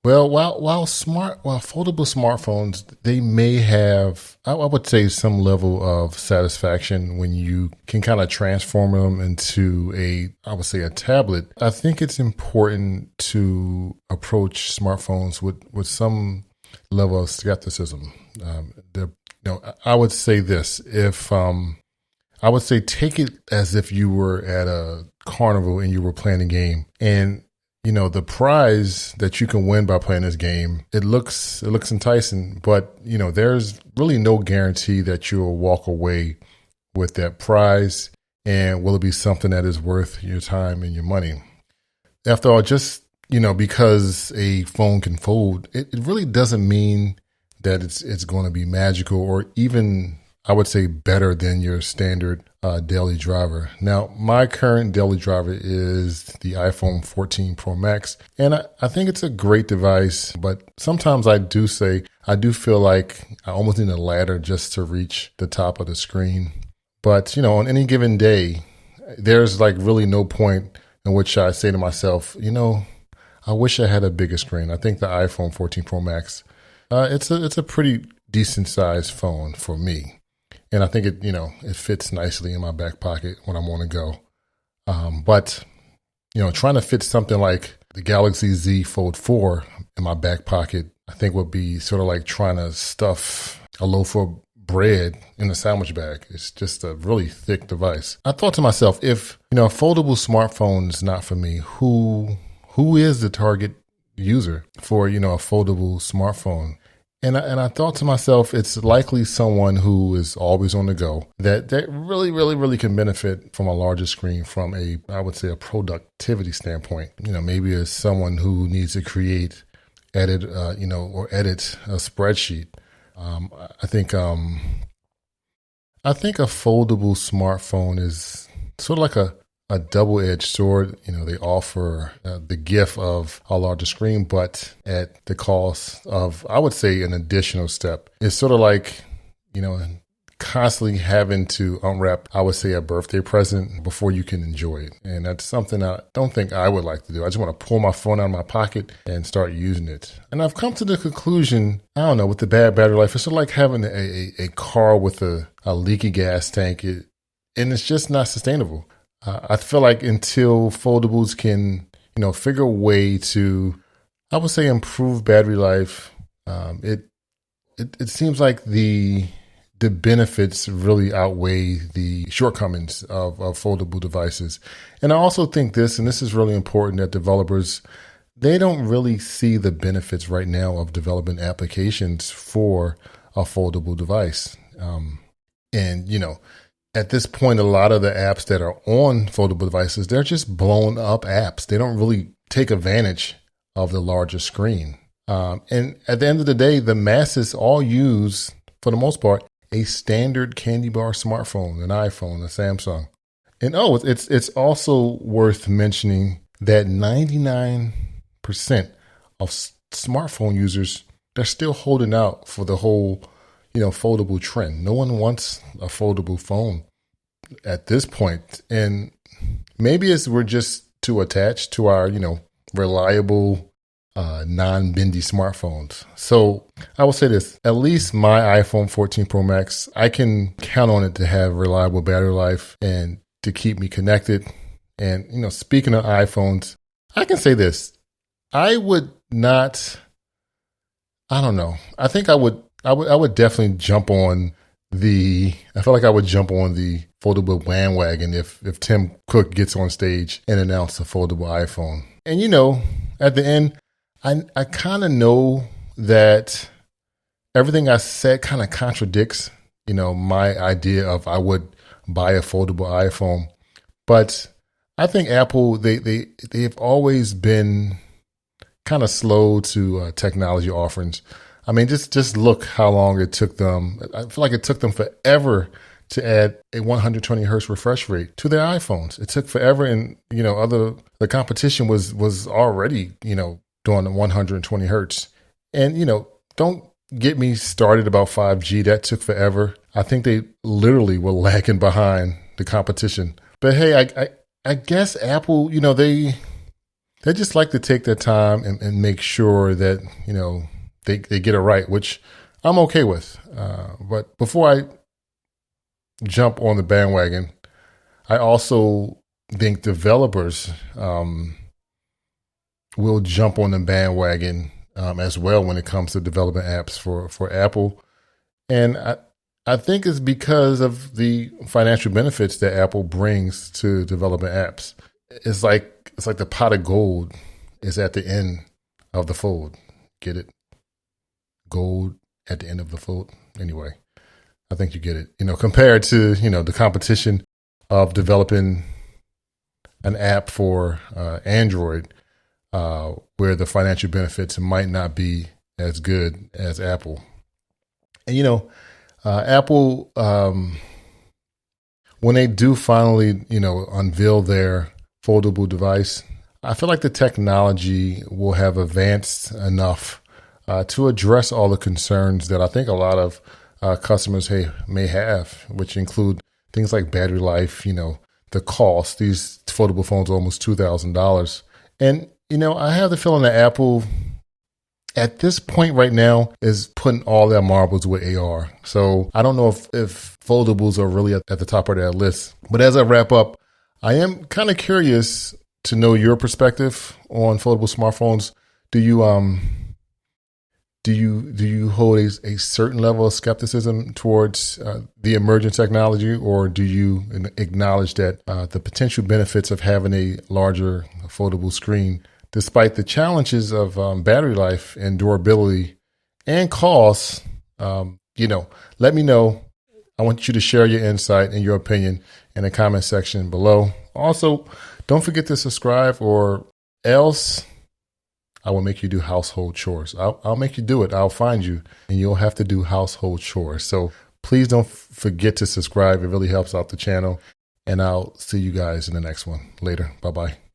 Well, while foldable smartphones, they may have, I would say, some level of satisfaction when you can kind of transform them into I would say, a tablet. I think it's important to approach smartphones with some level of skepticism. I would say this: if I would say, take it as if you were at a carnival and you were playing a game, and the prize that you can win by playing this game, it looks enticing, but there's really no guarantee that you'll walk away with that prize, and will it be something that is worth your time and your money? After all, just because a phone can fold, it really doesn't mean that it's going to be magical, or even, I would say, better than your standard daily driver. Now, my current daily driver is the iPhone 14 Pro Max, and I think it's a great device, but sometimes I do feel like I almost need a ladder just to reach the top of the screen. But, on any given day, there's like really no point in which I say to myself, I wish I had a bigger screen. I think the iPhone 14 Pro Max, it's a pretty decent sized phone for me. And I think it fits nicely in my back pocket when I'm on the go. But trying to fit something like the Galaxy Z Fold 4 in my back pocket, I think would be sort of like trying to stuff a loaf of bread in a sandwich bag. It's just a really thick device. I thought to myself, if a foldable smartphone is not for me, who is the target user for a foldable smartphone? And I thought to myself, it's likely someone who is always on the go that really, really, really can benefit from a larger screen from I would say, a productivity standpoint. Maybe it's someone who needs to edit a spreadsheet. I think a foldable smartphone is sort of like a double-edged sword. They offer the gift of a larger screen, but at the cost of, I would say, an additional step. It's sort of like, constantly having to unwrap, I would say, a birthday present before you can enjoy it. And that's something I don't think I would like to do. I just want to pull my phone out of my pocket and start using it. And I've come to the conclusion, I don't know, with the bad battery life, it's sort of like having a car with a leaky gas tank, and it's just not sustainable. I feel like until foldables can, figure a way to, I would say, improve battery life, it seems like the benefits really outweigh the shortcomings of foldable devices. And I also think and this is really important, that developers, they don't really see the benefits right now of developing applications for a foldable device. At this point, a lot of the apps that are on foldable devices, they're just blown up apps. They don't really take advantage of the larger screen. And at the end of the day, the masses all use, for the most part, a standard candy bar smartphone, an iPhone, a Samsung. And it's also worth mentioning that 99% of smartphone users, they're still holding out for the whole foldable trend. No one wants a foldable phone at this point. And maybe we're just too attached to our, reliable, non-bendy smartphones. So I will say this, at least my iPhone 14 Pro Max, I can count on it to have reliable battery life and to keep me connected. And, speaking of iPhones, I can say this, I would not, I don't know. I think I would definitely jump on I feel like I would jump on the foldable bandwagon if Tim Cook gets on stage and announces a foldable iPhone. And at the end, I kind of know that everything I said kind of contradicts, my idea of I would buy a foldable iPhone. But I think Apple, they've always been kind of slow to technology offerings. I mean, just look how long it took them. I feel like it took them forever to add a 120 hertz refresh rate to their iPhones. It took forever, and the competition was already doing 120 hertz. And don't get me started about 5G. That took forever. I think they literally were lagging behind the competition. But hey, I guess Apple, they just like to take their time and make sure that, they get it right, which I'm okay with. But before I jump on the bandwagon, I also think developers will jump on the bandwagon as well when it comes to developing apps for Apple. And I think it's because of the financial benefits that Apple brings to developing apps. It's like the pot of gold is at the end of the fold. Get it? Gold at the end of the fold. Anyway, I think you get it. Compared to, the competition of developing an app for Android, where the financial benefits might not be as good as Apple. And, Apple, when they do finally, unveil their foldable device, I feel like the technology will have advanced enough to address all the concerns that I think a lot of customers may have, which include things like battery life, the cost. These foldable phones are almost $2,000. And, I have the feeling that Apple, at this point right now, is putting all their marbles with AR. So I don't know if foldables are really at the top of that list. But as I wrap up, I am kind of curious to know your perspective on foldable smartphones. Do you hold a certain level of skepticism towards the emerging technology, or do you acknowledge that the potential benefits of having a larger foldable screen, despite the challenges of battery life and durability and costs, let me know. I want you to share your insight and your opinion in the comment section below. Also, don't forget to subscribe, or else I will make you do household chores. I'll make you do it. I'll find you and you'll have to do household chores. So please don't forget to subscribe. It really helps out the channel. And I'll see you guys in the next one. Later. Bye-bye.